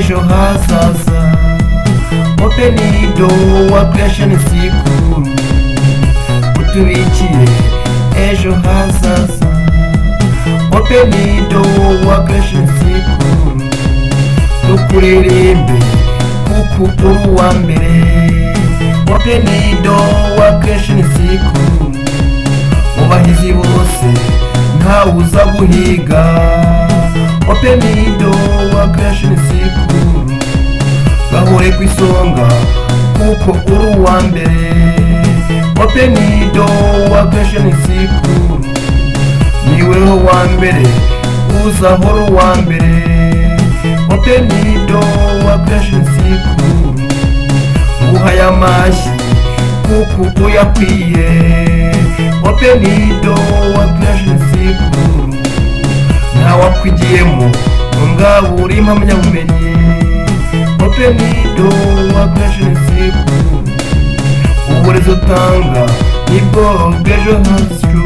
ejo hazaza. Opendoor creation sikuru utubikiye ejo hazaza. Opendoor creation sikuru tukuririmbe kuko uri uwa mbere. Opendoor creation sikuru mubahizi bose ntawe uza guhiga. Opendoor creation sikuru gahore ku isonga kuko uri uwa mbere. Opendoor creation sikuru niweho wa mbere uzahora uwa mbere. Opendoor creation sikuru uhaye amashyi kuko uyakwiye. Opendoor creation sikuru ntawakwigiyemo ngabo uri impamyabumenyi. Opendoor creation sikuru uburezi utanga nibwo bw'ejo hacu.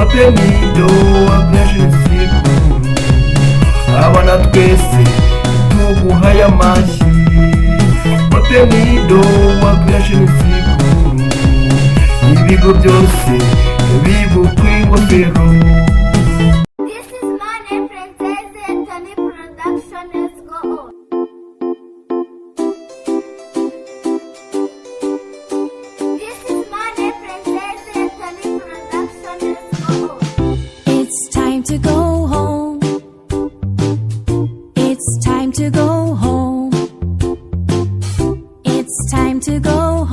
Opendoor creation sikuru abana twese tuguhaye amashyi. Opendoor creation sikuru ibigo byose bigukwiye ingofero. This is Money Princess and Tony Production. Let's go on. This is Money Princess and Tony Production. Let's go on. It's time to go home. It's time to go home. It's time to go home.